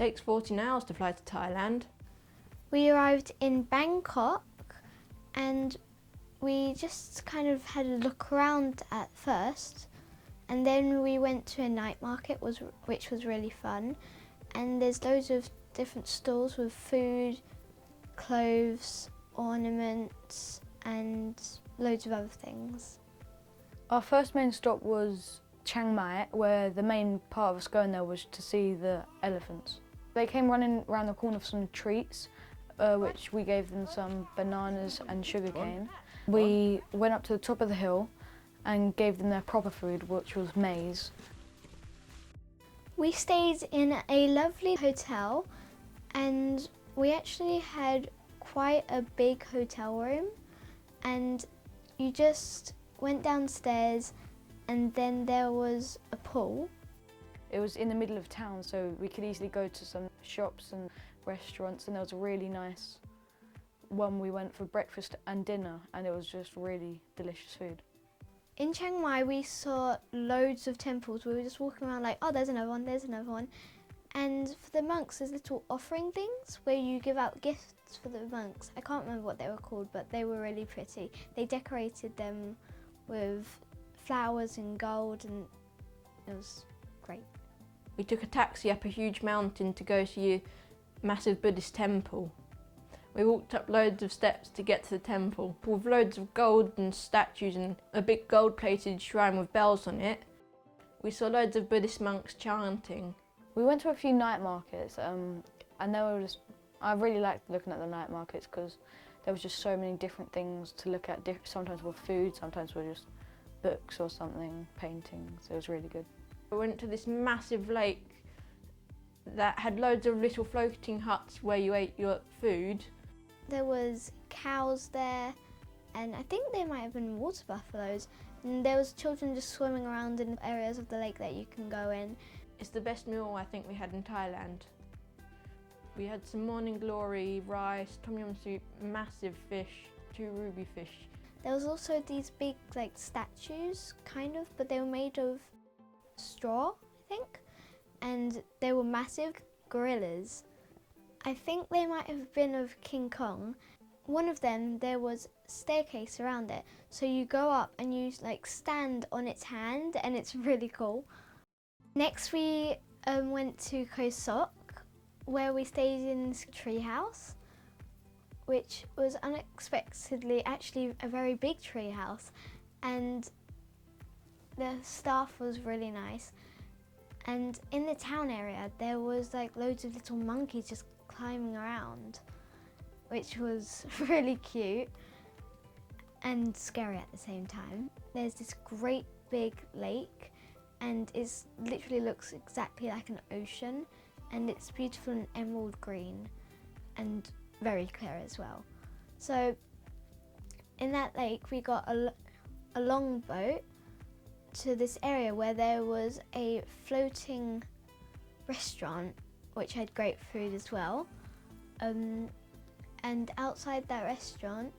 takes 14 hours to fly to Thailand. We arrived in Bangkok and we just kind of had a look around at first, and then we went to a night market which was really fun, and there's loads of different stalls with food, clothes, ornaments and loads of other things. Our first main stop was Chiang Mai, where the main part of us going there was to see the elephants. They came running around the corner for some treats, which we gave them some bananas and sugarcane. We went up to the top of the hill and gave them their proper food, which was maize. We stayed in a lovely hotel and we actually had quite a big hotel room, and you just went downstairs and then there was a pool. It was in the middle of town, so we could easily go to some shops and restaurants, and there was a really nice one we went for breakfast and dinner, and it was just really delicious food. In Chiang Mai we saw loads of temples. We were just walking around like, oh, there's another one, there's another one. And for the monks there's little offering things where you give out gifts for the monks. I can't remember what they were called, but they were really pretty. They decorated them with flowers and gold and it was great. We took a taxi up a huge mountain to go see a massive Buddhist temple. We walked up loads of steps to get to the temple, with loads of golden statues and a big gold-plated shrine with bells on it. We saw loads of Buddhist monks chanting. We went to a few night markets, and I really liked looking at the night markets because there was just so many different things to look at. Sometimes with food, sometimes with just books or something, paintings. It was really good. We went to this massive lake that had loads of little floating huts where you ate your food. There was cows there, and I think there might have been water buffaloes, and there was children just swimming around in areas of the lake that you can go in. It's the best meal I think we had in Thailand. We had some morning glory, rice, tom yum soup, massive fish, 2 ruby fish. There was also these big like statues, kind of, but they were made of straw, I think, and they were massive gorillas. I think they might have been of King Kong. One of them, there was a staircase around it, so you go up and you like stand on its hand, and it's really cool. Next we went to Koh Sok, where we stayed in this tree house, which was unexpectedly actually a very big tree house, and the staff was really nice. And in the town area there was like loads of little monkeys just climbing around, which was really cute and scary at the same time. There's this great big lake and it literally looks exactly like an ocean, and it's beautiful and emerald green and very clear as well. So in that lake we got a long boat to this area where there was a floating restaurant which had great food as well. And outside that restaurant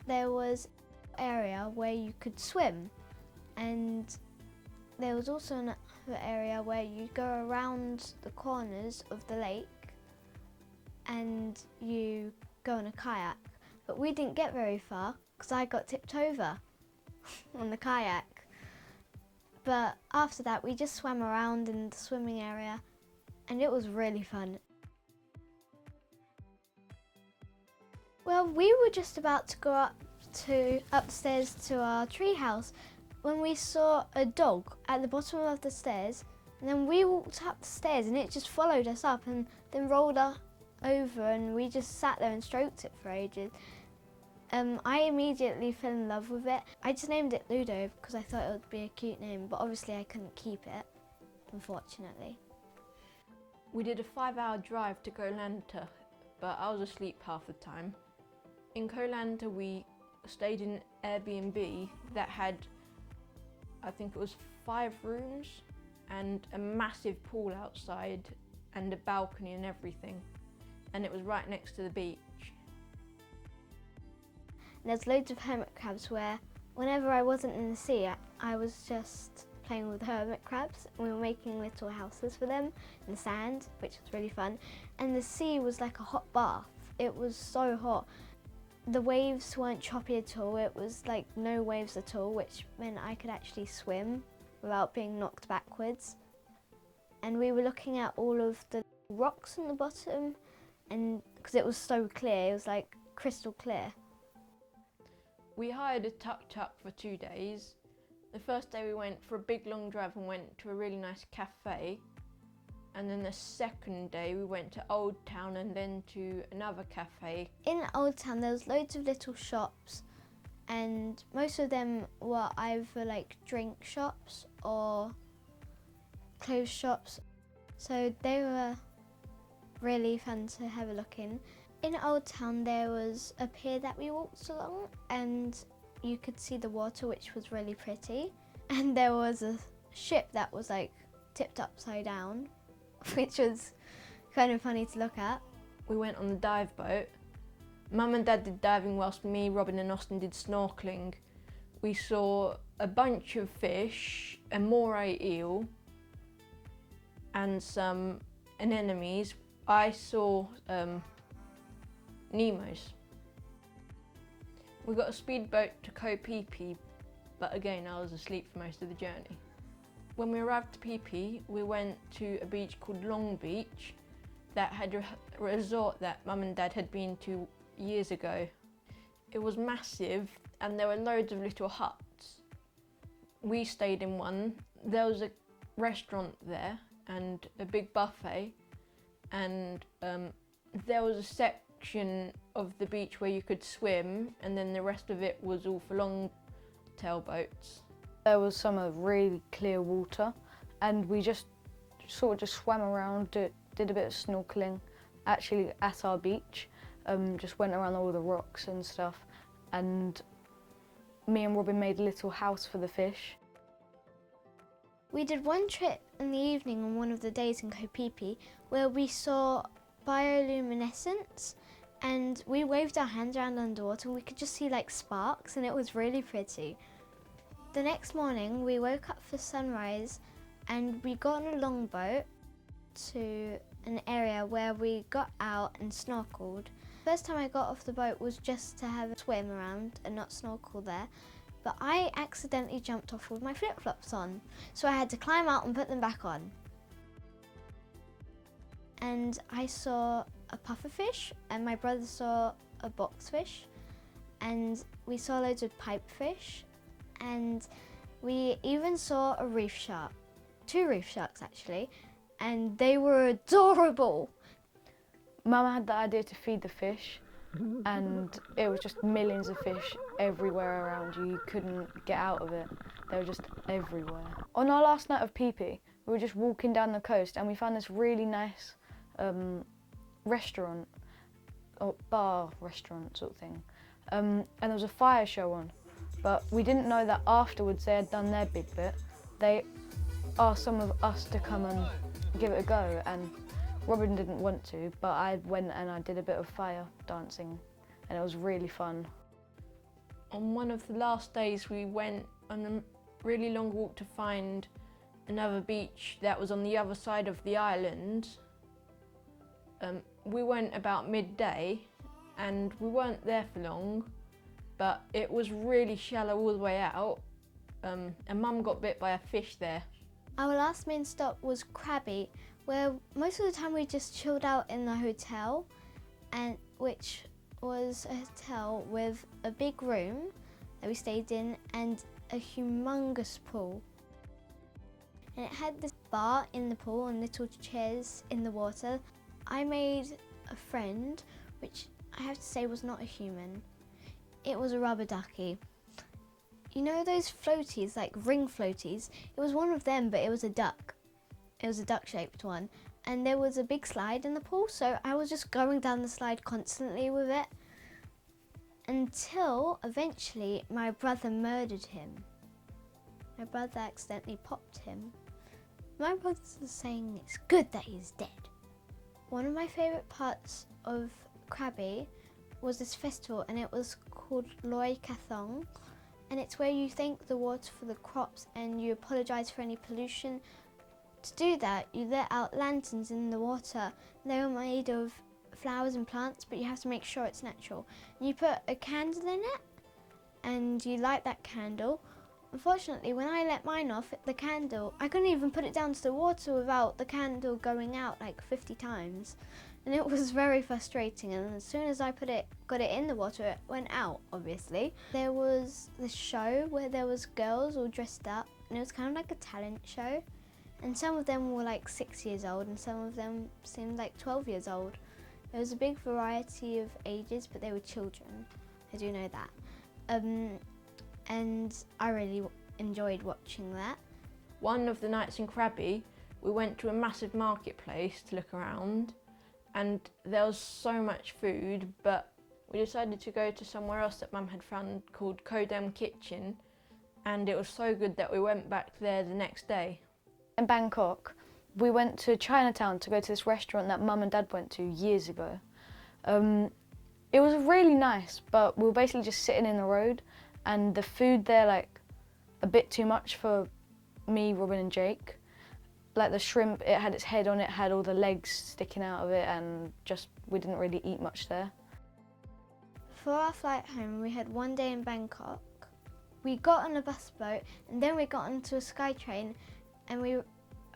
there was an area where you could swim, and there was also another area where you go around the corners of the lake and you go on a kayak. But we didn't get very far because I got tipped over on the kayak. But after that we just swam around in the swimming area and it was really fun. Well, we were just about to go upstairs to our treehouse when we saw a dog at the bottom of the stairs, and then we walked up the stairs and it just followed us up and then rolled over, and we just sat there and stroked it for ages. I immediately fell in love with it. I just named it Ludo because I thought it would be a cute name, but obviously I couldn't keep it, unfortunately. We did a 5-hour drive to Koh Lanta, but I was asleep half the time. In Koh Lanta we stayed in an Airbnb that had, I think it was 5 rooms and a massive pool outside and a balcony and everything, and it was right next to the beach. There's loads of hermit crabs where whenever I wasn't in the sea I was just playing with hermit crabs. We were making little houses for them in the sand, which was really fun. And the sea was like a hot bath. It was so hot. The waves weren't choppy at all. It was like no waves at all, which meant I could actually swim without being knocked backwards. And we were looking at all of the rocks on the bottom, and because it was so clear, it was like crystal clear. We hired a tuk-tuk for 2 days. The first day we went for a big long drive and went to a really nice cafe. And then the second day we went to Old Town and then to another cafe. In Old Town there was loads of little shops, and most of them were either like drink shops or clothes shops. So they were really fun to have a look in. In Old Town there was a pier that we walked along, and you could see the water, which was really pretty. And there was a ship that was like tipped upside down, which was kind of funny to look at. We went on the dive boat. Mum and Dad did diving whilst me, Robin and Austin did snorkelling. We saw a bunch of fish, a moray eel and some anemones. I saw Nemos. We got a speedboat to Koh Phi Phi, but again I was asleep for most of the journey. When we arrived at Phi Phi, we went to a beach called Long Beach that had a resort that Mum and Dad had been to years ago. It was massive and there were loads of little huts. We stayed in one. There was a restaurant there and a big buffet, and there was a section of the beach where you could swim, and then the rest of it was all for long tail boats. There was some really clear water, and we just sort of just swam around, did a bit of snorkeling actually at our beach, just went around all the rocks and stuff, and me and Robin made a little house for the fish. We did one trip in the evening on one of the days in Koh Phi Phi where we saw bioluminescence, and we waved our hands around underwater and we could just see like sparks, and it was really pretty. The next morning we woke up for sunrise and we got on a longboat to an area where we got out and snorkeled. First time I got off the boat was just to have a swim around and not snorkel there, but I accidentally jumped off with my flip-flops on, so I had to climb out and put them back on. And I saw a pufferfish, and my brother saw a boxfish, and we saw loads of pipefish, and we even saw a reef shark, 2 reef sharks actually, and they were adorable. Mum had the idea to feed the fish, and it was just millions of fish everywhere around you. You couldn't get out of it. They were just everywhere. On our last night of Phi Phi, we were just walking down the coast and we found this really nice restaurant, or bar restaurant sort of thing. And there was a fire show on, but we didn't know that afterwards they had done their big bit. They asked some of us to come and give it a go, and Robin didn't want to, but I went and I did a bit of fire dancing, and it was really fun. On one of the last days we went on a really long walk to find another beach that was on the other side of the island. We went about midday and we weren't there for long, but it was really shallow all the way out, and Mum got bit by a fish there. Our last main stop was Krabi, where most of the time we just chilled out in the hotel, and which was a hotel with a big room that we stayed in and a humongous pool. And it had this bar in the pool and little chairs in the water. I made a friend, which I have to say was not a human. It was a rubber ducky. You know those floaties, like ring floaties? It was one of them, but it was a duck. It was a duck-shaped one. And there was a big slide in the pool, so I was just going down the slide constantly with it until eventually my brother murdered him. My brother accidentally popped him. My brother's saying it's good that he's dead. One of my favourite parts of Krabi was this festival, and it was called Loy Kathong, and it's where you thank the water for the crops and you apologise for any pollution. To do that, you let out lanterns in the water. They're made of flowers and plants, but you have to make sure it's natural. And you put a candle in it and you light that candle. Unfortunately, when I let mine off, the candle, I couldn't even put it down to the water without the candle going out like 50 times. And it was very frustrating, and as soon as I got it in the water, it went out, obviously. There was this show where there was girls all dressed up, and it was kind of like a talent show. And some of them were like 6 years old, and some of them seemed like 12 years old. There was a big variety of ages, but they were children. I do know that. And I really enjoyed watching that. One of the nights in Krabi, we went to a massive marketplace to look around, and there was so much food, but we decided to go to somewhere else that Mum had found called Kodam Kitchen, and it was so good that we went back there the next day. In Bangkok, we went to Chinatown to go to this restaurant that Mum and Dad went to years ago. It was really nice, but we were basically just sitting in the road, and the food there, like, a bit too much for me, Robin and Jake. Like the shrimp, it had its head on it, had all the legs sticking out of it, and just, we didn't really eat much there. For our flight home, we had one day in Bangkok. We got on a bus boat, and then we got onto a SkyTrain, and we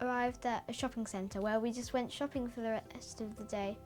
arrived at a shopping centre where we just went shopping for the rest of the day.